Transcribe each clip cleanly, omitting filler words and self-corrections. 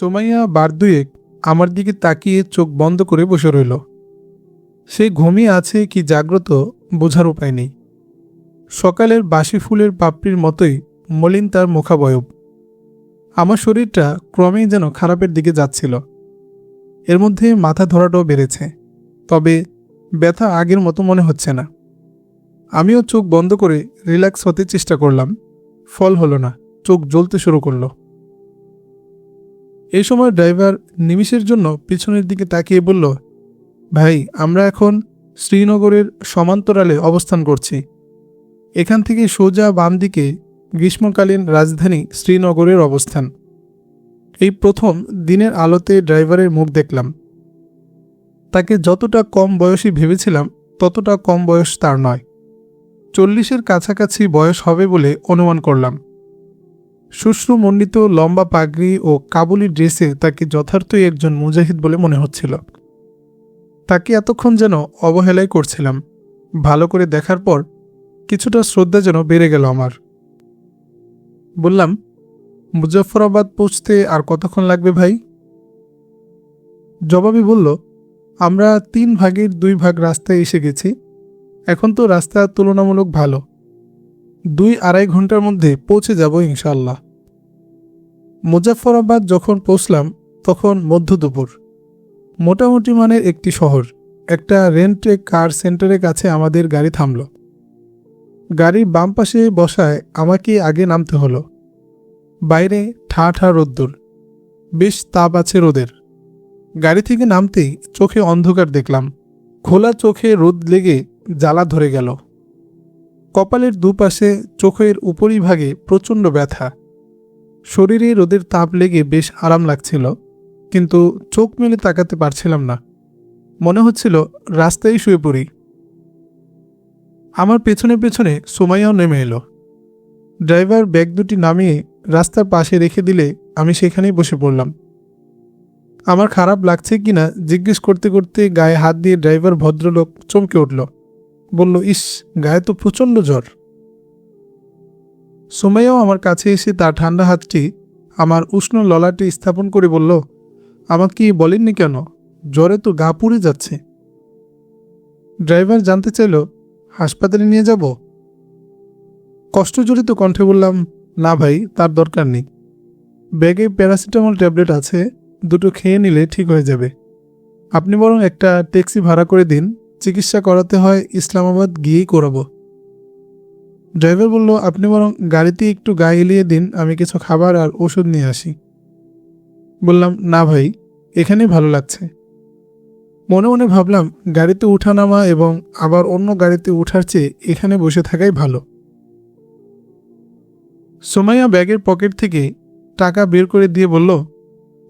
সুমাইয়া বার দুয়েক আমার দিকে তাকিয়ে চোখ বন্ধ করে বসে রইল। সে ঘুমিয়ে আছে কি জাগ্রত বোঝার উপায় নেই। সকালের বাসি ফুলের পাপড়ির মতোই মলিন তার মুখাবয়ব। আমার শরীরটা ক্রমেই যেন খারাপের দিকে যাচ্ছিল। এর মধ্যে মাথা ধরাটাও বেড়েছে, তবে ব্যথা আগের মতো মনে হচ্ছে না। আমিও চোখ বন্ধ করে রিল্যাক্স হতে চেষ্টা করলাম, ফল হলো না, চোখ জ্বলতে শুরু করলো। এই সময় ড্রাইভার নিমিষের জন্য পিছনের দিকে তাকিয়ে বলল, ভাই, আমরা এখন শ্রীনগরের সমান্তরালে অবস্থান করছি। এখান থেকে সোজা বাম দিকে গ্রীষ্মকালীন রাজধানী শ্রীনগরের অবস্থান। এই প্রথম দিনের আলোতে ড্রাইভারের মুখ দেখলাম। তাকে যতটা কম বয়সী ভেবেছিলাম ততটা কম বয়স তার নয়। 40-এর কাছাকাছি বয়স হবে বলে অনুমান করলাম। শুশ্রুমণ্ডিত লম্বা পাগড়ি ও কাবুলি ড্রেসে তাকে যথার্থই একজন মুজাহিদ বলে মনে হচ্ছিল। তাকে এতক্ষণ যেন অবহেলাই করছিলাম। ভালো করে দেখার পর কিছুটা শ্রদ্ধা যেন বেড়ে গেল আমার। বললাম, মুজফ্ফরাবাদ পৌঁছতে আর কতক্ষণ লাগবে ভাই? জবাবে বলল, আমরা 3 ভাগের 2 ভাগ রাস্তায় এসে গেছি। এখন তো রাস্তা তুলনামূলক ভালো। 2-2.5 ঘন্টার মধ্যে পৌঁছে যাব ইনশাআল্লাহ। মুজফ্ফরাবাদ যখন পৌঁছলাম তখন মধ্য দুপুর। মোটামুটি মানের একটি শহর। একটা রেন্টে কার সেন্টারের কাছে আমাদের গাড়ি থামল। গাড়ির বাম পাশে বসায় আমাকে আগে নামতে হলো। বাইরে ঠা ঠা রোদ্দুর, বেশ তাপ আছে রোদের। গাড়ি থেকে নামতেই চোখে অন্ধকার দেখলাম। খোলা চোখে রোদ লেগে জ্বালা ধরে গেল। কপালের দুপাশে চোখের উপরিভাগে প্রচণ্ড ব্যথা। শরীরে রোদের তাপ লেগে বেশ আরাম লাগছিল, কিন্তু চোখ মেলে তাকাতে পারছিলাম না। মনে হচ্ছিল রাস্তায় শুয়ে পড়ি। আমার পেছনে পেছনে সুমাইয়াও নেমে এলো। ড্রাইভার ব্যাগ দুটি নামিয়ে রাস্তার পাশে রেখে দিলে আমি সেখানেই বসে পড়লাম। আমার খারাপ লাগছে কিনা জিজ্ঞেস করতে করতে গায়ে হাত দিয়ে ড্রাইভার ভদ্রলোক চমকে উঠল। বলল, ইস, গায়ে তো প্রচণ্ড জ্বর। সুমাইয়াও আমার কাছে এসে তার ঠান্ডা হাতটি আমার উষ্ণ ললাটে স্থাপন করে বলল, আমাকে বলেননি কেন? জ্বরে তো গা পুড়ে যাচ্ছে। ড্রাইভার জানতে চাইল, হাসপাতালে নিয়ে যাব? কষ্টজড়িত কণ্ঠে বললাম, না ভাই, তার দরকার নেই। ব্যাগে প্যারাসিটামল ট্যাবলেট আছে, 2টো খেয়ে নিলে ঠিক হয়ে যাবে। আপনি বরং একটা ট্যাক্সি ভাড়া করে দিন, চিকিৎসা করাতে হয় ইসলামাবাদ গিয়েই করাবো। ড্রাইভার বলল, আপনি বরং গাড়িতে একটু গা এলিয়ে দিন, আমি কিছু খাবার আর ওষুধ নিয়ে আসি। বললাম, না ভাই, এখানেই ভালো লাগছে। মনে মনে ভাবলাম, গাড়িতে উঠানামা এবং আবার অন্য গাড়িতে উঠার চেয়ে এখানে বসে থাকাই ভালো। সুমাইয়া ব্যাগের পকেট থেকে টাকা বের করে দিয়ে বলল,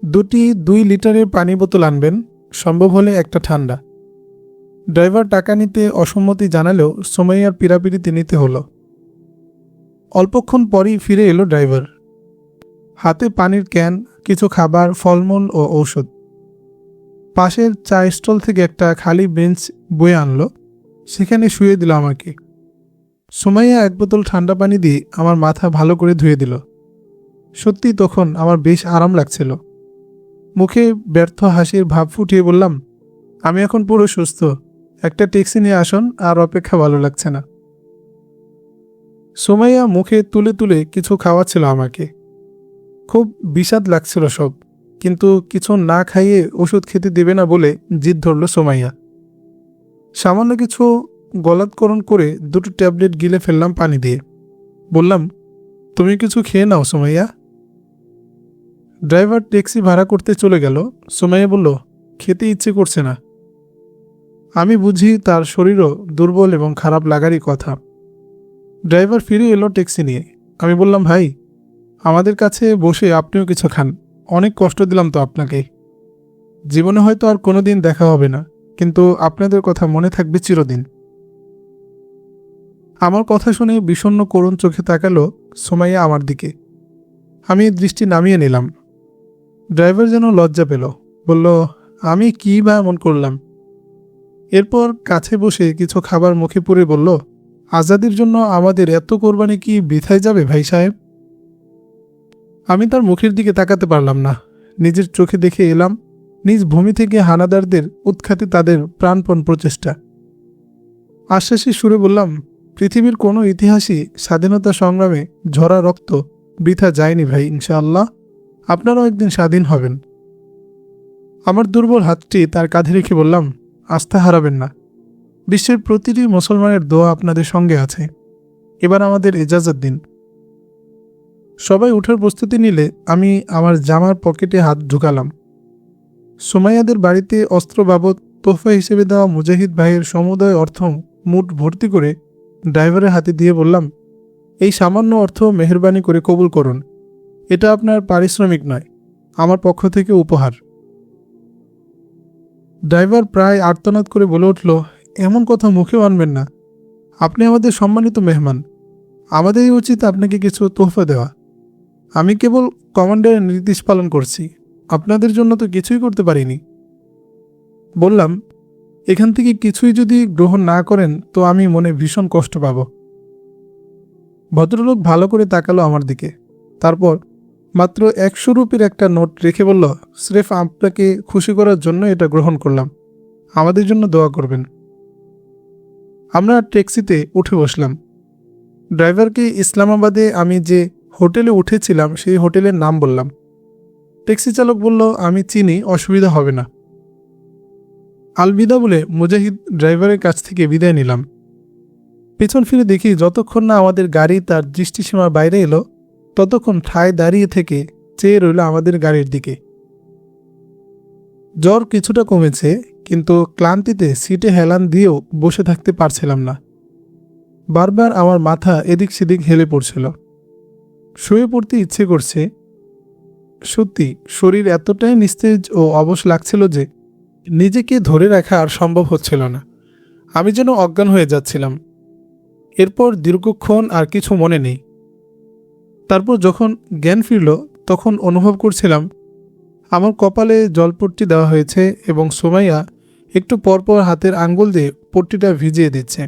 2 লিটারের পানি বোতল আনবেন, সম্ভব হলে একটা ঠান্ডা। ড্রাইভার টাকা নিতে অসম্মতি জানালেও সুমাইয়ার পিড়াপিড়িতে নিতে হলো। অল্পক্ষণ পরই ফিরে এলো ড্রাইভার। হাতে পানির ক্যান, কিছু খাবার, ফলমূল ও ঔষধ। পাশের চা স্টল থেকে একটা খালি বেঞ্চ বয়ে আনলো, সেখানে শুয়ে দিল আমাকে। সুমাইয়া 1 বোতল ঠান্ডা পানি দিয়ে আমার মাথা ভালো করে ধুয়ে দিল। সত্যি তখন আমার বেশ আরাম লাগছিল। মুখে ব্যর্থ হাসির ভাব ফুটিয়ে বললাম, আমি এখন পুরো সুস্থ। একটা ট্যাক্সি নিয়ে আসুন, আর অপেক্ষা ভালো লাগছে না। সুমাইয়া মুখে তুলে তুলে কিছু খাওয়াচ্ছিল আমাকে। খুব বিষাদ লাগছিল সব, কিন্তু কিছু না খাইয়ে ওষুধ খেতে দেবে না বলে জিদ ধরল সুমাইয়া। সামান্য কিছু গলাৎকরণ করে 2টো ট্যাবলেট গিলে ফেললাম পানি দিয়ে। বললাম, তুমি কিছু খেয়ে নাও সুমাইয়া। ড্রাইভার ট্যাক্সি ভাড়া করতে চলে গেল। সুমাইয়া বলল, খেতে ইচ্ছে করছে না। আমি বুঝি তার শরীরও দুর্বল এবং খারাপ লাগারই কথা। ড্রাইভার ফিরে এলো ট্যাক্সি নিয়ে। আমি বললাম, ভাই, আমাদের কাছে বসে আপনিও কিছু খান। অনেক কষ্ট দিলাম তো আপনাকে। জীবনে হয়তো আর কোনোদিন দেখা হবে না, কিন্তু আপনাদের কথা মনে থাকবে চিরদিন। আমার কথা শুনে বিষণ্ণ করুণ চোখে তাকালো সুমাইয়া আমার দিকে। আমি দৃষ্টি নামিয়ে নিলাম। ড্রাইভার যেন লজ্জা পেল, বলল, আমি কি বা এমন করলাম? এরপর কাছে বসে কিছু খাবার মুখে পুরে বলল, আজাদির জন্য আমাদের এত কোরবানি কি বৃথায় যাবে ভাই সাহেব? আমি তার মুখের দিকে তাকাতে পারলাম না। নিজের চোখে দেখে এলাম নিজ ভূমি থেকে হানাদারদের উৎখাতে তাদের প্রাণপণ প্রচেষ্টা। আশ্বাসী সুরে বললাম, পৃথিবীর কোনো ইতিহাসই স্বাধীনতা সংগ্রামে ঝরা রক্ত বৃথা যায়নি ভাই, ইনশাআল্লাহ আপনারাও একদিন স্বাধীন হবেন। আমার দুর্বল হাতটি তার কাঁধে রেখে বললাম, আস্থা হারাবেন না, বিশ্বের প্রতিটি মুসলমানের দোয়া আপনাদের সঙ্গে আছে, এবার আমাদের ইজাজত দিন। সবাই ওঠার প্রস্তুতি নিলে আমি আমার জামার পকেটে হাত ঢুকালাম। সুমাইয়াদের বাড়িতে অস্ত্র বাবদ তোহফা হিসেবে দেওয়া মুজাহিদ ভাইয়ের সমুদয় অর্থ মুঠ ভর্তি করে ড্রাইভারের হাতে দিয়ে বললাম, এই সামান্য অর্থ মেহেরবানি করে কবুল করুন, এটা আপনার পারিশ্রমিক নয়, আমার পক্ষ থেকে উপহার। ড্রাইভার প্রায় আর্তনাদ করে বলে উঠল, এমন কথা মুখেও আনবেন না, আপনি আমাদের সম্মানিত মেহমান, আমাদেরই উচিত আপনাকে কিছু তোহফা দেওয়া। আমি কেবল কমান্ডারের নির্দেশ পালন করছি, আপনাদের জন্য তো কিছুই করতে পারিনি। বললাম, এখান থেকে কিছুই যদি গ্রহণ না করেন তো আমি মনে ভীষণ কষ্ট পাব। ভদ্রলোক ভালো করে তাকালো আমার দিকে, তারপর মাত্র 100 রুপির একটা নোট রেখে বলল, স্রেফ আপনাকে খুশি করার জন্য এটা গ্রহণ করলাম, আমাদের জন্য দোয়া করবেন। আমরা ট্যাক্সিতে উঠে বসলাম। ড্রাইভারকে ইসলামাবাদে আমি যে হোটেলে উঠেছিলাম সেই হোটেলের নাম বললাম। ট্যাক্সি চালক বলল, আমি চিনি, অসুবিধা হবে না। আলবিদা বলে মুজাহিদ ড্রাইভারের কাছ থেকে বিদায় নিলাম। পেছন ফিরে দেখি যতক্ষণ না আমাদের গাড়ি তার দৃষ্টিসীমার বাইরে এলো ততক্ষণ ঠায় দাঁড়িয়ে থেকে চেয়ে রইল আমাদের গাড়ির দিকে। জ্বর কিছুটা কমেছে, কিন্তু ক্লান্তিতে সিটে হেলান দিয়েও বসে থাকতে পারছিলাম না। বারবার আমার মাথা এদিক সেদিক হেলে পড়ছিল, শুয়ে পড়তে ইচ্ছে করছে। সত্যি শরীর এতটাই নিস্তেজ ও অবশ লাগছিল যে নিজেকে ধরে রাখা আর সম্ভব হচ্ছিল না। আমি যেন অজ্ঞান হয়ে যাচ্ছিলাম। এরপর দীর্ঘক্ষণ আর কিছু মনে নেই। তারপর যখন জ্ঞান ফিরল তখন অনুভব করছিলাম আমার কপালে জলপট্টি দেওয়া হয়েছে এবং সুমাইয়া একটু পরপর হাতের আঙ্গুল দিয়ে পট্টিটা ভিজিয়ে দিচ্ছে।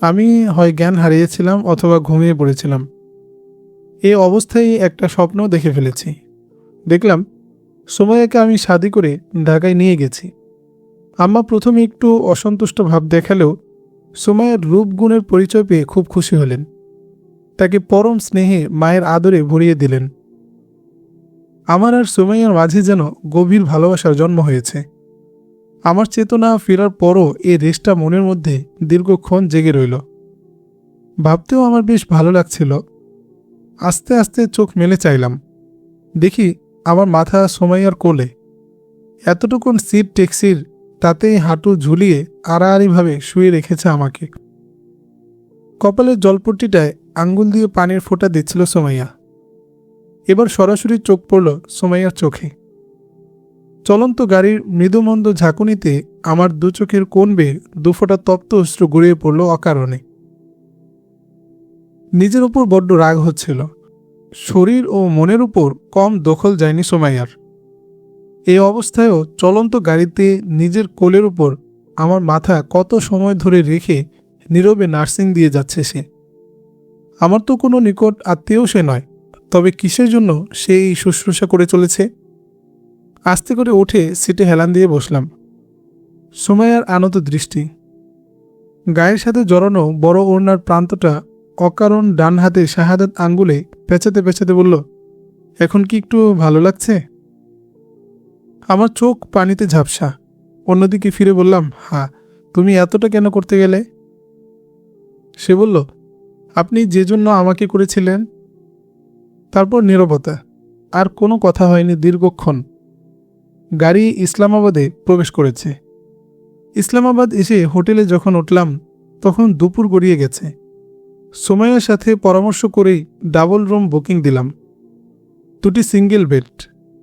আমি হয় জ্ঞান হারিয়েছিলাম অথবা ঘুমিয়ে পড়েছিলাম। এই অবস্থায় একটা স্বপ্ন দেখে ফেলেছি। দেখলাম সুমাইয়াকে আমি শাদি করে ঢাকায় নিয়ে গেছি। আম্মা প্রথমে একটু অসন্তুষ্ট ভাব দেখালেও সুমাইয়ার রূপগুণের পরিচয় পেয়ে খুব খুশি হলেন। তাকে পরম স্নেহে মায়ের আদরে ভরিয়ে দিলেন। আমার আর সুমাইয়ার মাঝে যেন গভীর ভালোবাসার জন্ম হয়েছে। আমার চেতনা ফেরার পরও এই রেশটা মনের মধ্যে দীর্ঘক্ষণ জেগে রইল। ভাবতেও আমার বেশ ভালো লাগছিল। আস্তে আস্তে চোখ মেলে চাইলাম, দেখি আমার মাথা সুমাইয়ার কোলে। এতটুকুন সিট ট্যাক্সির, তাতেই হাঁটু ঝুলিয়ে আড়াআড়িভাবে শুয়ে রেখেছে আমাকে। কপালের জলপট্টিটায় আঙ্গুল দিয়ে পানির ফোঁটা দিচ্ছিল সুমাইয়া। এবার সরাসরি চোখ পড়ল সুমাইয়ার চোখে। চলন্ত গাড়ির মৃদুমন্দ ঝাঁকুনিতে আমার দু চোখের কোণ বেয়ে দুফোঁটা তপ্ত অশ্রু গড়িয়ে পড়ল অকারণে। নিজের উপর বড্ড রাগ হচ্ছিল। শরীর ও মনের উপর কম দখল যায়নি সুমাইয়ার। এই অবস্থায়ও চলন্ত গাড়িতে নিজের কোলের উপর আমার মাথা কত সময় ধরে রেখে নীরবে নার্সিং দিয়ে যাচ্ছে সে। আমার তো কোনো নিকট আত্মীয়ও সে নয়, তবে কিসের জন্য সে এই শুশ্রূষা করে চলেছে? আস্তে করে উঠে সিটে হেলান দিয়ে বসলাম। সুমাইয়ার আনত দৃষ্টি। গায়ের সাথে জড়ানো বড় ওড়নার প্রান্তটা অকারণ ডান হাতে শাহাদাত আঙ্গুলে পেঁচাতে পেঁচাতে বলল, এখন কি একটু ভালো লাগছে? আমার চোখ পানিতে ঝাপসা। অন্যদিকে ফিরে বললাম, হ্যাঁ। তুমি এতটা কেন করতে গেলে? সে বলল, আপনি যে জন্য আমাকে করেছিলেন। তারপর নীরবতা। আর কোনো কথা হয়নি দীর্ঘক্ষণ। গাড়ি ইসলামাবাদে প্রবেশ করেছে। ইসলামাবাদ এসে হোটেলে যখন উঠলাম তখন দুপুর গড়িয়ে গেছে। সুমাইয়ার সাথে পরামর্শ করেই ডাবল রুম বুকিং দিলাম। 2টি single bed,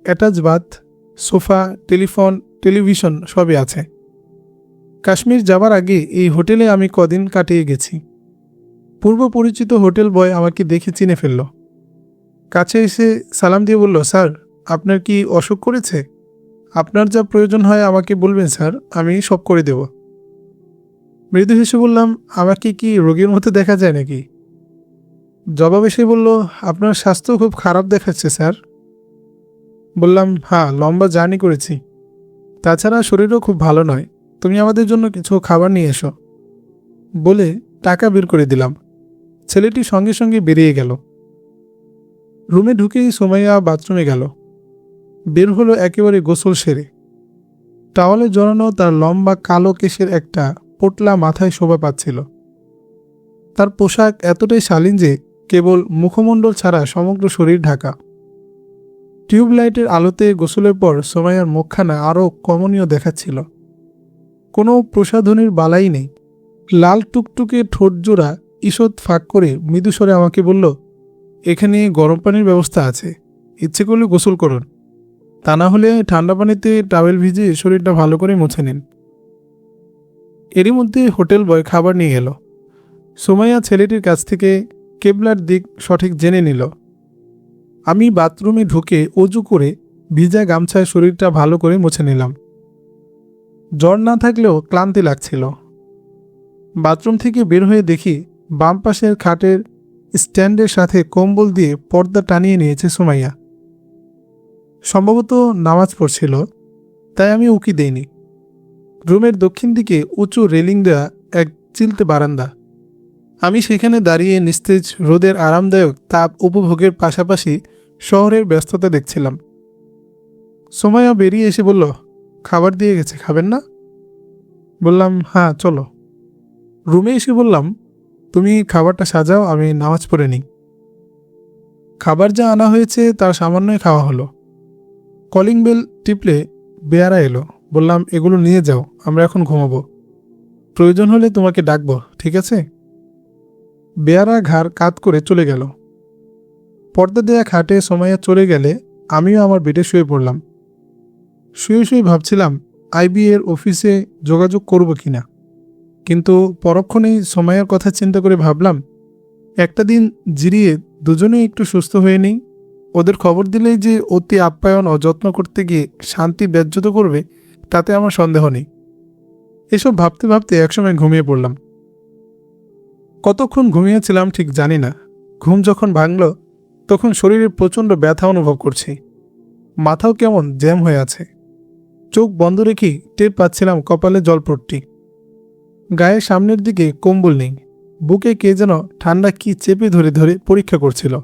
attach bath, sofa, telephone, television সবই আছে। কাশ্মীর যাবার আগে এই হোটেলে আমি কদিন কাটিয়ে গেছি। পূর্ব পরিচিত হোটেল বয় আমাকে দেখে চিনে ফেলল। কাছে এসে সালাম দিয়ে বলল, স্যার, আপনার কি অসুখ করেছে? আপনার যা প্রয়োজন হয় আমাকে বলবেন স্যার, আমি সব করে দেব। মৃদু হেসে বললাম, আমাকে কি রোগীর মতো দেখা যায় নাকি? জবাব এসে বলল, আপনার স্বাস্থ্য খুব খারাপ দেখাচ্ছে স্যার। বললাম, হ্যাঁ, লম্বা জার্নি করেছি, তাছাড়া শরীরও খুব ভালো নয়, তুমি আমাদের জন্য কিছু খাবার নিয়ে এসো। বলে টাকা বের করে দিলাম। ছেলেটি সঙ্গে সঙ্গে বেরিয়ে গেল। রুমে ঢুকেই সুমাইয়া বাথরুমে গেল। বের হলো একেবারে গোসল সেরে। টাওয়ালে জড়ানো তার লম্বা কালো কেশের একটা পোটলা মাথায় শোভা পাচ্ছিল। তার পোশাক এতটাই শালীন যে কেবল মুখমণ্ডল ছাড়া সমগ্র শরীর ঢাকা। টিউবলাইটের আলোতে গোসলের পর সুমাইয়ার মুখখানা আরও কমনীয় দেখাচ্ছিল। কোনো প্রসাধনীর বালাই নেই। লাল টুকটুকে ঠোঁটজোড়া ঈষৎ ফাঁক করে মৃদুস্বরে আমাকে বলল, এখানে গরম পানির ব্যবস্থা আছে, ইচ্ছে করলে গোসল করুন, তা না হলে ঠান্ডা পানিতে টাওয়েল ভিজে শরীরটা ভালো করে মুছে নিন। এরই মধ্যে হোটেল বয় খাবার নিয়ে এলো। সুমাইয়া ছেলেটির কাছ থেকে কেবলার দিক সঠিক জেনে নিল। আমি বাথরুমে ঢুকে অজু করে ভিজা গামছায় শরীরটা ভালো করে মুছে নিলাম। জ্বর না থাকলেও ক্লান্তি লাগছিল। বাথরুম থেকে বের হয়ে দেখি বাম পাশের খাটের স্ট্যান্ডের সাথে কম্বল দিয়ে পর্দা টানিয়ে নিয়েছে সুমাইয়া। সম্ভবত নামাজ পড়ছিল, তাই আমি উকি দেইনি। রুমের দক্ষিণ দিকে উঁচু রেলিং দেওয়া এক চিলতে বারান্দা। আমি সেখানে দাঁড়িয়ে নিস্তেজ রোদের আরামদায়ক তাপ উপভোগের পাশাপাশি শহরের ব্যস্ততা দেখছিলাম। সুমাইয়া বেরিয়ে এসে বলল, খাবার দিয়ে গেছে, খাবেন না? বললাম, হ্যাঁ চলো। রুমে এসে বললাম, তুমি খাবারটা সাজাও, আমি নামাজ পড়ে নিই। খাবার যা আনা হয়েছে তার সামান্যই খাওয়া হলো। কলিং বেল টিপলে বেয়ারা এলো। বললাম, এগুলো নিয়ে যাও, আমরা এখন ঘুমাবো, প্রয়োজন হলে তোমাকে ডাকবো, ঠিক আছে? বেয়ারা ঘাড় কাত করে চলে গেল। পর্দা দেয়া খাটে সুমাইয়া চলে গেলে আমিও আমার বেডে শুয়ে পড়লাম। শুয়ে শুয়ে ভাবছিলাম আইবি এর অফিসে যোগাযোগ করব কিনা, কিন্তু পরক্ষণেই সুমাইয়ার কথা চিন্তা করে ভাবলাম, একটা দিন জিরিয়ে দুজনেই একটু সুস্থ হয়ে নেই। ওদের খবর দিলেই যে অতি আপ্যায়ন ও যত্ন করতে গিয়ে শান্তি ব্যাহত করবে, তাতে আমার সন্দেহ নেই। এসব ভাবতে ভাবতে একসময় ঘুমিয়ে পড়লাম। কতক্ষণ ঘুমিয়েছিলাম ঠিক জানি না। ঘুম যখন ভাঙল তখন শরীরে প্রচণ্ড ব্যথা অনুভব করছি। মাথাও কেমন জ্যাম হয়ে আছে। চোখ বন্ধ রেখেই টের পাচ্ছিলাম কপালে জলপট্টি। গায়ের সামনের দিকে কম্বল নেই। বুকে কে যেন ঠান্ডা কি চেপে ধরে ধরে পরীক্ষা করছিল।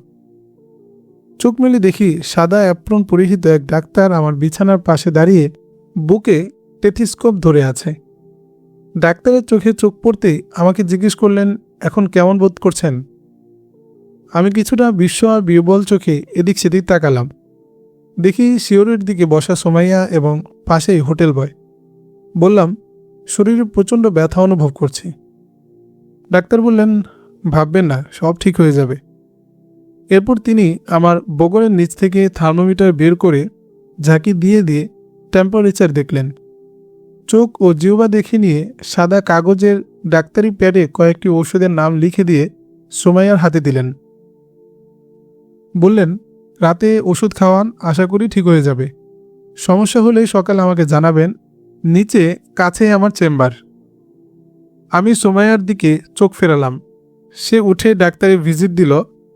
চোখ মেলে দেখি সাদা অ্যাপ্রন পরিহিত এক ডাক্তার আমার বিছানার পাশে দাঁড়িয়ে বুকে টেথিস্কোপ ধরে আছে। ডাক্তারের চোখে চোখ পড়তেই আমাকে জিজ্ঞেস করলেন, এখন কেমন বোধ করছেন? আমি কিছুটা বিস্ময় আর বিহ্বল চোখে এদিক সেদিক তাকালাম। দেখি শিওরের দিকে বসা সুমাইয়া এবং পাশেই হোটেল বয়। বললাম, শরীরে প্রচণ্ড ব্যথা অনুভব করছি। ডাক্তার বললেন, ভাববেন না, সব ঠিক হয়ে যাবে। এরপর তিনি আমার বগলের নিচ থেকে থার্মোমিটার বের করে ঝাঁকি দিয়ে দিয়ে টেম্পারেচার দেখলেন। চোখ ও জিহ্বা দেখে নিয়ে সাদা কাগজের ডাক্তারি প্যাডে কয়েকটি ওষুধের নাম লিখে দিয়ে সুমাইয়ার হাতে দিলেন। বললেন, রাতে ওষুধ খাওয়ান, আশা করি ঠিক হয়ে যাবে। সমস্যা হলে সকালে আমাকে জানাবেন, নিচে কাছেই আমার চেম্বার। আমি সুমাইয়ার দিকে চোখ ফেরালাম। সে উঠে ডাক্তারি ভিজিট দিল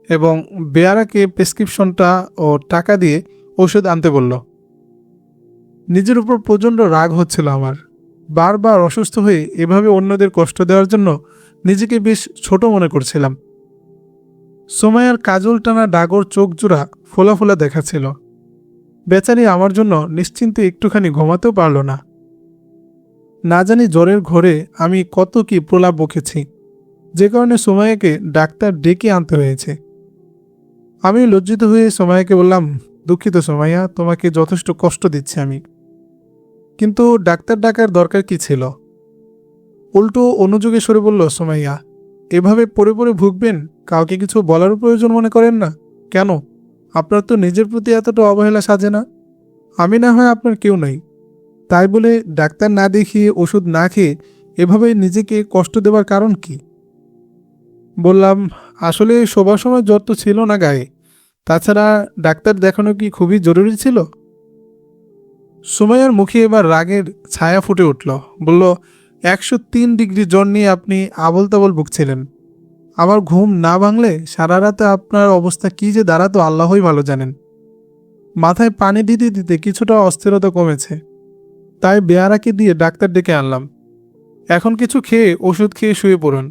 এবং বেয়ারাকে প্রেসক্রিপশনটা ও টাকা দিয়ে ওষুধ আনতে বলল। নিজের উপর প্রচণ্ড রাগ হচ্ছিল আমার। বারবার অসুস্থ হয়ে এভাবে অন্যদের কষ্ট দেওয়ার জন্য নিজেকে বেশ ছোট মনে করছিলাম। সুমাইয়ার কাজল টানা ডাগর চোখ জোড়া ফোলা ফোলা দেখাচ্ছিল। বেচারি আমার জন্য নিশ্চিন্তে একটুখানি ঘুমাতেও পারল না। না জানি জ্বরের ঘোরে আমি কত কি প্রলাপ বকেছি, যে কারণে সুমাইয়াকে ডাক্তার ডেকে আনতে হয়েছে। আমি লজ্জিত হয়ে সুমাইয়াকে বললাম, দুঃখিত সুমাইয়া, তোমাকে যথেষ্ট কষ্ট দিচ্ছি আমি। কিন্তু ডাক্তার ডাকার দরকার কি ছিল? উল্টো অনুযোগে সরে বলল সুমাইয়া, এভাবে পড়ে পড়ে ভুগবেন, কাউকে কিছু বলারও প্রয়োজন মনে করেন না কেন? আপনার তো নিজের প্রতি এতটা অবহেলা সাজে না। আমি না হয় আপনার কেউ নই, তাই বলে ডাক্তার না দেখিয়ে ওষুধ না খেয়ে এভাবে নিজেকে কষ্ট দেওয়ার কারণ কি? বললাম, আসলে শোবার সময় জ্বর তো ছিল না গায়ে, তাছাড়া ডাক্তার দেখানো কি খুবই জরুরি ছিল? সুমাইয়ার মুখে এবার রাগের ছায়া ফুটে উঠল। বলল, 103 ডিগ্রি জ্বর নিয়ে আপনি আবল তাবল ভুগছিলেন। আমার ঘুম না ভাঙলে সারা রাতে আপনার অবস্থা কি যে দাঁড়াতো আল্লাহই ভালো জানেন। মাথায় পানি দিতে দিতে কিছুটা অস্থিরতা কমেছে, তাই বেয়ারাকে দিয়ে ডাক্তার ডেকে আনলাম। এখন কিছু খেয়ে ওষুধ খেয়ে শুয়ে পড়ুন।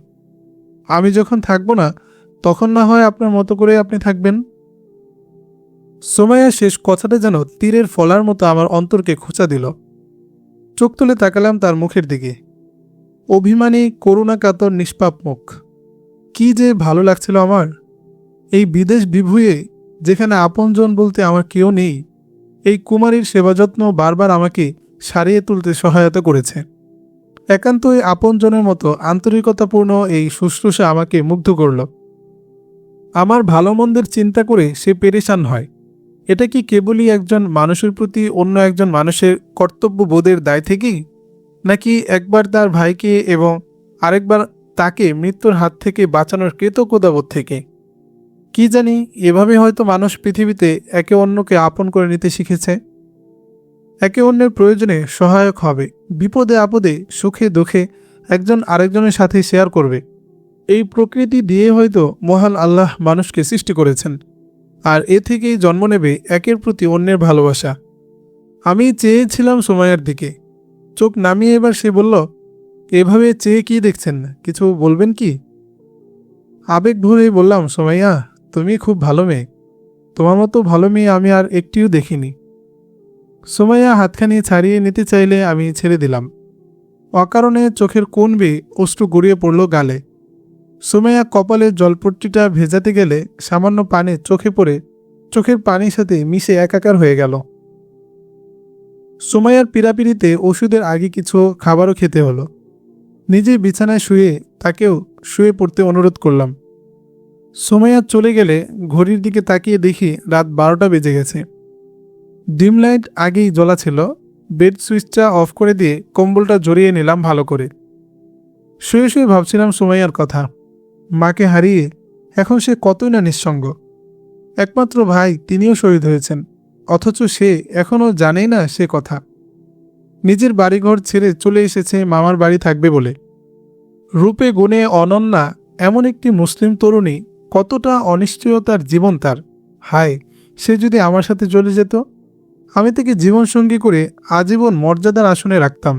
আমি যখন থাকবো না তখন না হয় আপনার মতো করে আপনি থাকবেন। সোমাইয়া শেষ কথাটা যেন তীরের ফলার মতো আমার অন্তরকে খোঁচা দিল। চোখ তুলে তাকালাম তার মুখের দিকে। অভিমানী, করুণাকাতর, নিষ্পাপ মুখ। কি যে ভালো লাগছিল আমার। এই বিদেশ বিভুঁয়ে, যেখানে আপনজন বলতে আমার কেউ নেই, এই কুমারীর সেবা যত্ন বারবার আমাকে সারিয়ে তুলতে সহায়তা করেছে। একান্তই আপনজনের মতো আন্তরিকতাপূর্ণ এই শুশ্রূষা আমাকে মুগ্ধ করল। আমার ভালো মন্দের চিন্তা করে সে পেরেশান হয়। এটা কি কেবলই একজন মানুষের প্রতি অন্য একজন মানুষের কর্তব্যবোধের দায় থেকেই, নাকি একবার তার ভাইকে এবং আরেকবার তাকে মৃত্যুর হাত থেকে বাঁচানোর কৃতজ্ঞতাবোধ থেকে? কি জানি, এভাবে হয়তো মানুষ পৃথিবীতে একে অন্যকে আপন করে নিতে শিখেছে। একে অন্যের প্রয়োজনে সহায়ক হবে, বিপদে আপদে সুখে দুঃখে একজন আরেকজনের সাথে শেয়ার করবে। এই প্রকৃতি দিয়ে হয়তো মহান আল্লাহ মানুষকে সৃষ্টি করেছেন, আর এ থেকেই জন্ম নেবে একের প্রতি অন্যের ভালোবাসা। আমি চেয়েছিলাম সুমাইয়ার দিকে। চোখ নামিয়ে এবার সে বলল, এভাবে চেয়ে কি দেখছেন, কিছু বলবেন কি? আবেগ ভরে বললাম, সুমাইয়া, তুমি খুব ভালো মেয়ে। তোমার মতো ভালো মেয়ে আমি আর একটিও দেখিনি। সুমাইয়া হাতখানি ছাড়িয়ে নিতে চাইলে আমি ছেড়ে দিলাম। অকারণে চোখের কোণ বেয়ে অশ্রু গড়িয়ে পড়ল গালে। সুমাইয়া কপালের জলপট্টিটা ভেজাতে গেলে সামান্য পানি চোখে পড়ে চোখের পানির সাথে মিশে একাকার হয়ে গেল। সুমাইয়ার পীড়াপিড়িতে ওষুধের আগে কিছু খাবারও খেতে হলো। নিজে বিছানায় শুয়ে তাকেও শুয়ে পড়তে অনুরোধ করলাম। সুমাইয়া চলে গেলে ঘড়ির দিকে তাকিয়ে দেখি রাত 12টা বেজে গেছে। ডিম লাইট আগেই জ্বলা ছিল। বেড সুইচটা অফ করে দিয়ে কম্বলটা জড়িয়ে নিলাম ভালো করে। শুয়ে শুয়ে ভাবছিলাম সুমাইয়ার কথা। মাকে হারিয়ে এখন সে কতই না নিঃসঙ্গ। একমাত্র ভাই, তিনিও শহীদ হয়েছেন, অথচ সে এখনও জানেই না সে কথা। নিজের বাড়িঘর ছেড়ে চলে এসেছে মামার বাড়ি থাকবে বলে। রূপে গুণে অনন্যা এমন একটি মুসলিম তরুণী, কতটা অনিশ্চয়তার জীবন তার। হায়, সে যদি আমার সাথে চলে যেত, আমি তাকে জীবনসঙ্গী করে আজীবন মর্যাদার আসনে রাখতাম।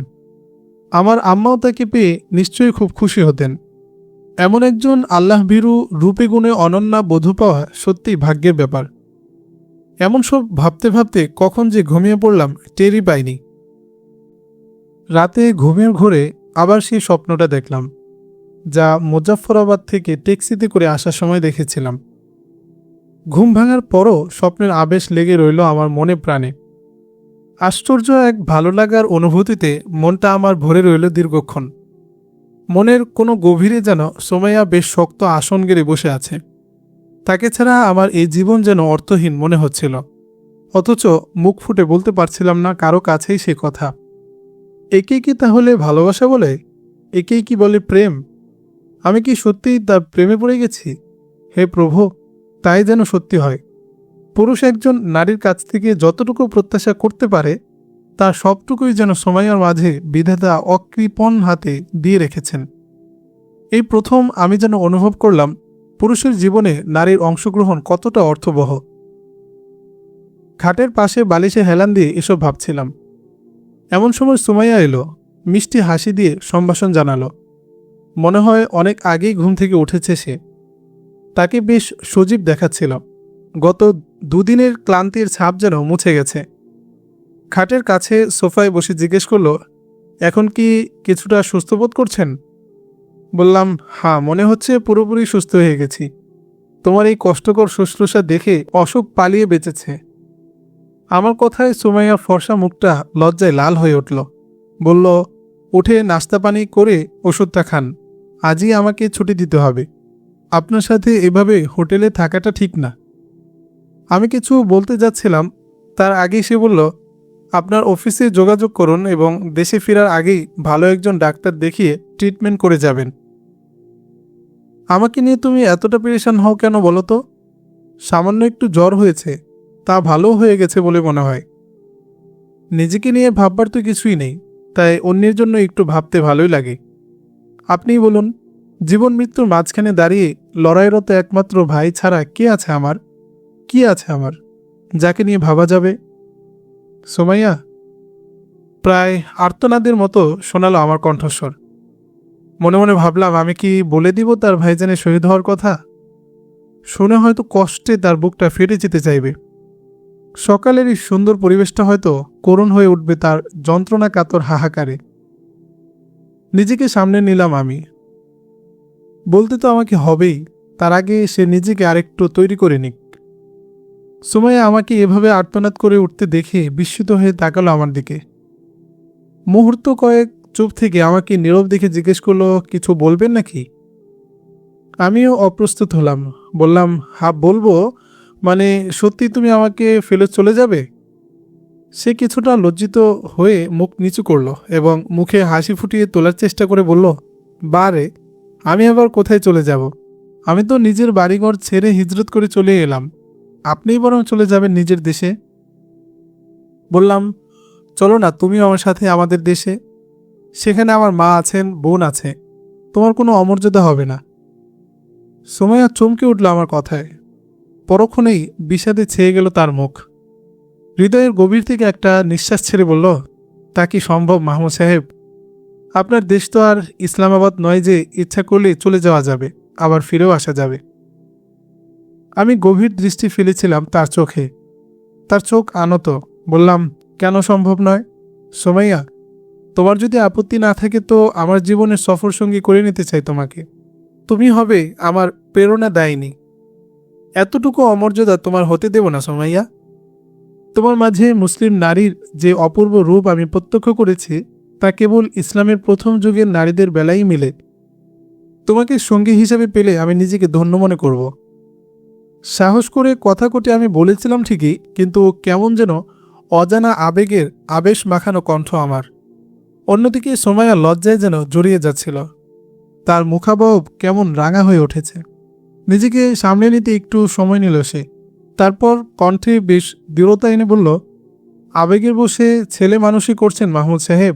আমার আম্মাও তাকে পেয়ে নিশ্চয়ই খুব খুশি হতেন। এমন একজন আল্লাহভীরু, রূপে গুণে অনন্যা বধূ পাওয়া সত্যিই ভাগ্যের ব্যাপার। এমন সব ভাবতে ভাবতে কখন যে ঘুমিয়ে পড়লাম টেরই পাইনি। রাতে ঘুমের ঘোরে আবার সেই স্বপ্নটা দেখলাম, যা মুজাফফরাবাদ থেকে ট্যাক্সিতে করে আসার সময় দেখেছিলাম। ঘুম ভাঙার পরও স্বপ্নের আবেশ লেগে রইল আমার মনে প্রাণে। আশ্চর্য এক ভালো লাগার অনুভূতিতে মনটা আমার ভরে রইল দীর্ঘক্ষণ। মনের কোনো গভীরে যেন সুমাইয়া বেশ শক্ত আসন গেড়ে বসে আছে। তাকে ছাড়া আমার এই জীবন যেন অর্থহীন মনে হচ্ছিল, অথচ মুখ ফুটে বলতে পারছিলাম না কারো কাছেই সে কথা। একেই কি তাহলে ভালোবাসা বলে? একেই কি বলে প্রেম? আমি কি সত্যিই তার প্রেমে পড়ে গেছি? হে প্রভু, তাই যেন সত্যি হয়। পুরুষ একজন নারীর কাছ থেকে যতটুকু প্রত্যাশা করতে পারে, তার সবটুকুই যেন সুমাইয়ার মাঝে বিধাতা অকৃপণ হাতে দিয়ে রেখেছেন। এই প্রথম আমি যেন অনুভব করলাম পুরুষের জীবনে নারীর অংশগ্রহণ কতটা অর্থবহ। খাটের পাশে বালিশে হেলান দিয়ে এসব ভাবছিলাম। এমন সময় সুমাইয়া এলো, মিষ্টি হাসি দিয়ে সম্ভাষণ জানালো। মনে হয় অনেক আগেই ঘুম থেকে উঠেছে সে। তাকে বেশ সজীব দেখাচ্ছিল। গত দুদিনের ক্লান্তির ছাপ যেন মুছে গেছে। খাটের কাছে সোফায় বসে জিজ্ঞেস করলো, এখন কি কিছুটা সুস্থ বোধ করছেন? বললাম, হ্যাঁ, মনে হচ্ছে পুরোপুরি সুস্থ হয়ে গেছি। তোমার এই কষ্টকর শুশ্রূষা দেখে অসুখ পালিয়ে বেঁচেছে। আমার কথায় সুমাইয়ার ফর্সা মুখটা লজ্জায় লাল হয়ে উঠল। বলল, উঠে নাস্তা পানি করে ওষুধটা খান। আজই আমাকে ছুটি দিতে হবে। আপনার সাথে এভাবে হোটেলে থাকাটা ঠিক না। আমি কিছু বলতে যাচ্ছিলাম, তার আগেই সে বলল, আপনার অফিসে যোগাযোগ করুন এবং দেশে ফেরার আগেই ভালো একজন ডাক্তার দেখিয়ে ট্রিটমেন্ট করে যাবেন। আমাকে নিয়ে তুমি এতটা পেরেশান হও কেন বলো তো? সামান্য একটু জ্বর হয়েছে, তা ভালো হয়ে গেছে বলে মনে হয়। নিজেকে নিয়ে ভাববার তো কিছুই নেই, তাই অন্যের জন্য একটু ভাবতে ভালোই লাগে। আপনিই বলুন, জীবন মৃত্যুর মাঝখানে দাঁড়িয়ে লড়াইরত একমাত্র ভাই ছাড়া কে আছে আমার? কি আছে আমার? যাকে নিয়ে ভাবা যাবে। সুমাইয়া, প্রায় আর্তনাদের মতো শোনালো আমার কণ্ঠস্বর। মনে মনে ভাবলাম, আমি কি বলে দিব তার ভাইজানের শহীদ হওয়ার কথা? শুনে হয়তো কষ্টে তার বুকটা ফেটে যেতে চাইবে। সকালের এই সুন্দর পরিবেশটা হয়তো করুণ হয়ে উঠবে তার যন্ত্রণা কাতর হাহাকারে। নিজেকে সামনে নিলাম আমি। বলতে তো আমাকে হবেই, তার আগে সে নিজেকে আরেকটু তৈরি করে নিক। সুমাইয়া আমাকে এভাবে আর্তনাদ করে উঠতে দেখে বিস্মিত হয়ে তাকালো আমার দিকে। মুহূর্ত কয়েক চুপ থেকে আমাকে নীরব দেখে জিজ্ঞেস করলো, কিছু বলবেন নাকি? আমিও অপ্রস্তুত হলাম। বললাম, হ্যাঁ বলবো। মানে, সত্যি তুমি আমাকে ফেলে চলে যাবে? সে কিছুটা লজ্জিত হয়ে মুখ নিচু করলো এবং মুখে হাসি ফুটিয়ে তোলার চেষ্টা করে বলল, বারে, আমি আবার কোথায় চলে যাব? আমি তো নিজের বাড়িঘর ছেড়ে হিজরত করে চলে এলাম। আপনিই বরং চলে যাবেন নিজের দেশে। বললাম, চলো না তুমিও আমার সাথে আমাদের দেশে। সেখানে আমার মা আছেন, বোন আছে, তোমার কোনো অমর্যাদা হবে না। সুমাইয়া চমকে উঠল আমার কথায়। পরক্ষণেই বিষাদে ছেয়ে গেল তার মুখ। হৃদয়ের গভীর থেকে একটা নিঃশ্বাস ছেড়ে বলল, তা কি সম্ভব মাহমুদ সাহেব? আপনার দেশ তো আর ইসলামাবাদ নয় যে ইচ্ছা করলে চলে যাওয়া যাবে, আবার ফিরেও আসা যাবে। আমি গভীর দৃষ্টি ফেলেছিলাম তার চোখে। তার চোখ আনত। বললাম, কেন সম্ভব নয়? সুমাইয়া, তোমার যদি আপত্তি না থাকে তো আমার জীবনের সফর সঙ্গী করে নিতে চাই তোমাকে। তুমি হবে আমার প্রেরণা দায়িনী। এতটুকু অমর্যাদা তোমার হতে দেব না সুমাইয়া। তোমার মাঝে মুসলিম নারীর যে অপূর্ব রূপ আমি প্রত্যক্ষ করেছি, তা কেবল ইসলামের প্রথম যুগের নারীদের বেলাই মিলে। তোমাকে সঙ্গী হিসেবে পেলে আমি নিজেকে ধন্য মনে করব। সাহস করে কথা কটে আমি বলেছিলাম ঠিকই, কিন্তু কেমন যেন অজানা আবেগের আবেশ মাখানো কণ্ঠ আমার। অন্যদিকে সুমাইয়া লজ্জায় যেন জড়িয়ে যাচ্ছিল। তার মুখাবয়ব কেমন রাঙা হয়ে উঠেছে। নিজেকে সামনে নিতে একটু সময় নিল সে। তারপর কণ্ঠে বেশ দৃঢ়তা এনে বলল, আবেগের বসে ছেলে মানুষই করছেন মাহমুদ সাহেব?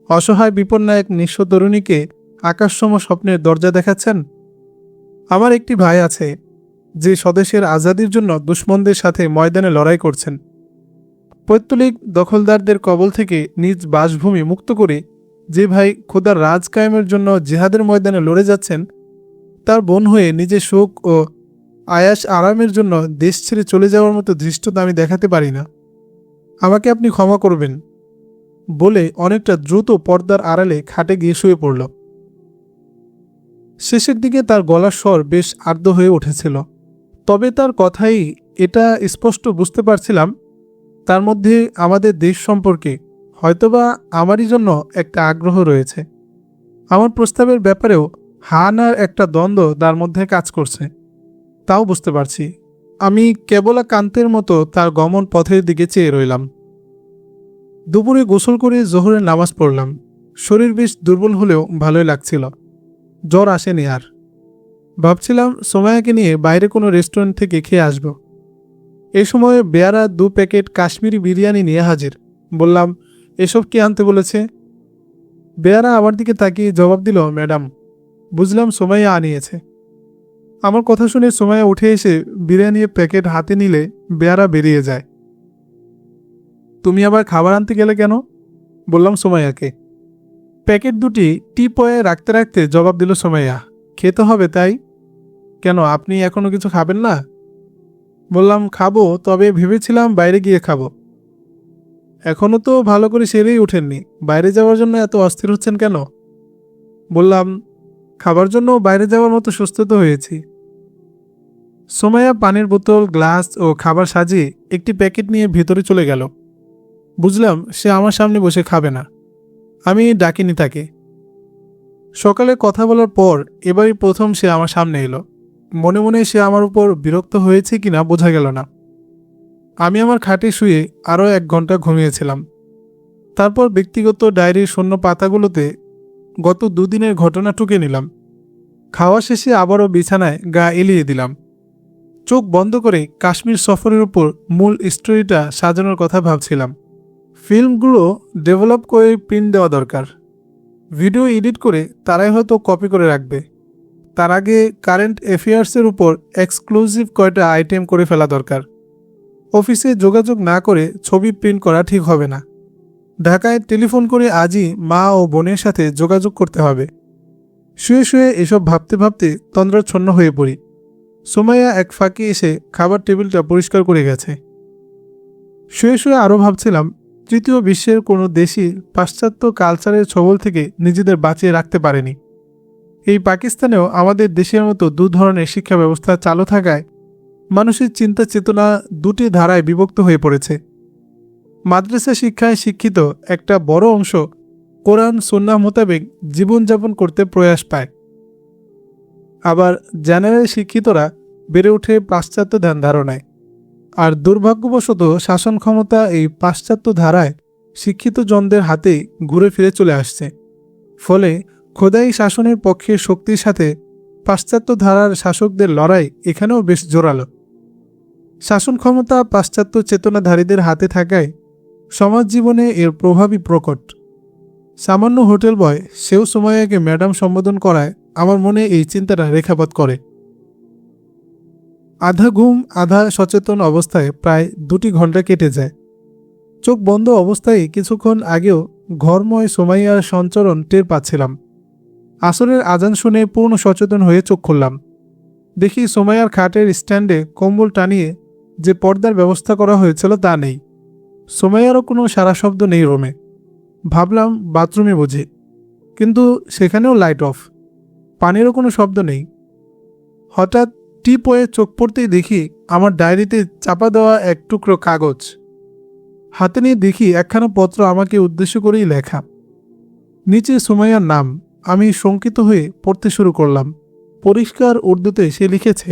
অসহায় বিপন্ন এক নিঃস্ব তরুণীকে আকাশসম স্বপ্নের দরজা দেখাচ্ছেন? আমার একটি ভাই আছে যে স্বদেশের আজাদির জন্য দুশ্মনদের সাথে ময়দানে লড়াই করছেন। পৈতৃক দখলদারদের কবল থেকে নিজ বাসভূমি মুক্ত করে যে ভাই খোদার রাজ কায়েমের জন্য জিহাদের ময়দানে লড়ে যাচ্ছেন, তার বোন হয়ে নিজের সুখ ও আয়াস আরামের জন্য দেশ ছেড়ে চলে যাওয়ার মতো ধৃষ্টতা আমি দেখাতে পারি না। আমাকে আপনি ক্ষমা করবেন বলে অনেকটা দ্রুত পর্দার আড়ালে খাটে গিয়ে শুয়ে পড়ল। শেষের দিকে তার গলার স্বর বেশ আর্দ্র হয়ে উঠেছিল। তবে তার কথাই এটা স্পষ্ট বুঝতে পারছিলাম, তার মধ্যে আমাদের দেশ সম্পর্কে হয়তোবা আমারই জন্য একটা আগ্রহ রয়েছে। আমার প্রস্তাবের ব্যাপারেও হানার একটা দ্বন্দ্ব তার মধ্যে কাজ করছে, তাও বুঝতে পারছি। আমি কেবলাকান্তের মতো তার গমন পথের দিকে চেয়ে রইলাম। দুপুরে গোসল করে জোহরের নামাজ পড়লাম। শরীর বেশ দুর্বল হলেও ভালোই লাগছিল। জ্বর আসেনি আর। ভাবছিলাম সুমাইয়াকে নিয়ে বাইরে কোনো রেস্টুরেন্ট থেকে খেয়ে আসব। এই সময় বেয়ারা 2 প্যাকেট কাশ্মীরি বিরিয়ানি নিয়ে হাজির। বললাম, এসব কি আনতে বলেছে? বেয়ারা আমার দিকে তাকিয়ে জবাব দিল, ম্যাডাম। বুঝলাম সুমাইয়া আনিয়েছে। আমার কথা শুনে সুমাইয়া উঠে এসে বিরিয়ানির প্যাকেট হাতে নিলে বেয়ারা বেরিয়ে যায়। তুমি আবার খাবার আনতে গেলে কেন? বললাম সুমাইয়াকে। প্যাকেট দুটি টিপয়ে রাখতে রাখতে জবাব দিল সুমাইয়া, খেতে হবে তাই। কেন, আপনি এখনো কিছু খাবেন না? বললাম, খাবো, তবে ভেবেছিলাম বাইরে গিয়ে খাবো। এখনো তো ভালো করে সেরেই ওঠেননি, বাইরে যাওয়ার জন্য এত অস্থির হচ্ছেন কেন? বললাম, খাবার জন্য বাইরে যাওয়ার মতো সুস্থ তো হয়েছি। সুমাইয়া পানির বোতল, গ্লাস ও খাবার সাজিয়ে একটি প্যাকেট নিয়ে ভেতরে চলে গেল। বুঝলাম সে আমার সামনে বসে খাবে না। আমি ডাকিনি তাকে। সকালে কথা বলার পর এবারই প্রথম সে আমার সামনে এলো। মনে মনে সে আমার উপর বিরক্ত হয়েছে কিনা বোঝা গেল না। আমি আমার খাটে শুয়ে আরও 1 ঘন্টা ঘুমিয়েছিলাম। তারপর ব্যক্তিগত ডায়েরির শূন্য পাতাগুলোতে গত 2 দিনের ঘটনা টুকে নিলাম। খাওয়া শেষে আবারও বিছানায় গা এলিয়ে দিলাম। চোখ বন্ধ করে কাশ্মীর সফরের উপর মূল স্টোরিটা সাজানোর কথা ভাবছিলাম। ফিল্মগুলো ডেভেলপ করে প্রিন্ট দেওয়া দরকার। ভিডিও এডিট করে তারাই হয়তো কপি করে রাখবে। তার আগে কারেন্ট অ্যাফেয়ার্সের উপর এক্সক্লুসিভ কয়টা আইটেম করে ফেলা দরকার। অফিসে যোগাযোগ না করে ছবি প্রিন্ট করা ঠিক হবে না। ঢাকায় টেলিফোন করে আজই মা ও বোনের সাথে যোগাযোগ করতে হবে। শুয়ে শুয়ে এসব ভাবতে ভাবতে তন্দ্রাচ্ছন্ন হয়ে পড়ি। সুমাইয়া এক ফাঁকে এসে খাবার টেবিলটা পরিষ্কার করে গেছে। শুয়ে শুয়ে আরও ভাবছিলাম, তৃতীয় বিশ্বের কোনো দেশই পাশ্চাত্য কালচারের ছবল থেকে নিজেদের বাঁচিয়ে রাখতে পারেনি। এই পাকিস্তানেও আমাদের দেশের মতো দু ধরনের শিক্ষা ব্যবস্থা চালু থাকায় মানুষের চিন্তা চেতনা দুটি ধারায় বিভক্ত হয়ে পড়েছে। মাদ্রাসা শিক্ষায় শিক্ষিত একটা বড় অংশ কোরআন সুন্নাহ মোতাবেক জীবনযাপন করতে প্রয়াস পায়, আবার জেনারেল শিক্ষিতরা বেড়ে ওঠে পাশ্চাত্য ধ্যান ধারণায়। আর দুর্ভাগ্যবশত শাসন ক্ষমতা এই পাশ্চাত্য ধারায় শিক্ষিত জনদের হাতেই ঘুরে ফিরে চলে আসছে। ফলে খোদাই শাসনের পক্ষের শক্তির সাথে পাশ্চাত্য ধারার শাসকদের লড়াই এখানেও বেশ জোরালো। শাসন ক্ষমতা পাশ্চাত্য চেতনাধারীদের হাতে থাকায় সমাজ জীবনে এর প্রভাবই প্রকট। সামান্য হোটেল বয় সেও সুমাইয়াকে ম্যাডাম সম্বোধন করায় আমার মনে এই চিন্তাটা রেখাপাত করে। আধা ঘুম আধা সচেতন অবস্থায় প্রায় 2 ঘন্টা কেটে যায়। চোখ বন্ধ অবস্থায় কিছুক্ষণ আগেও ঘরময় সুমাইয়ার সঞ্চরণ টের পাচ্ছিলাম। আসরের আজান শুনে পূর্ণ সচেতন হয়ে চোখ খুললাম। দেখি সুমাইয়ার খাটের স্ট্যান্ডে কম্বল টানিয়ে যে পর্দার ব্যবস্থা করা হয়েছিল তা নেই। সুমাইয়ারও কোনো সারা শব্দ নেই রুমে। ভাবলাম বাথরুমে বুঝি, কিন্তু সেখানেও লাইট অফ, পানিরও কোনো শব্দ নেই। হঠাৎ টিপ হয়ে চোখ পড়তেই দেখি আমার ডায়েরিতে চাপা দেওয়া এক টুকরো কাগজ। হাতে নিয়ে দেখি একখানা পত্র আমাকে উদ্দেশ্য করেই লেখা। নিচে সুমাইয়ার নাম। আমি শঙ্কিত হয়ে পড়তে শুরু করলাম। পরিষ্কার উর্দুতে সে লিখেছে,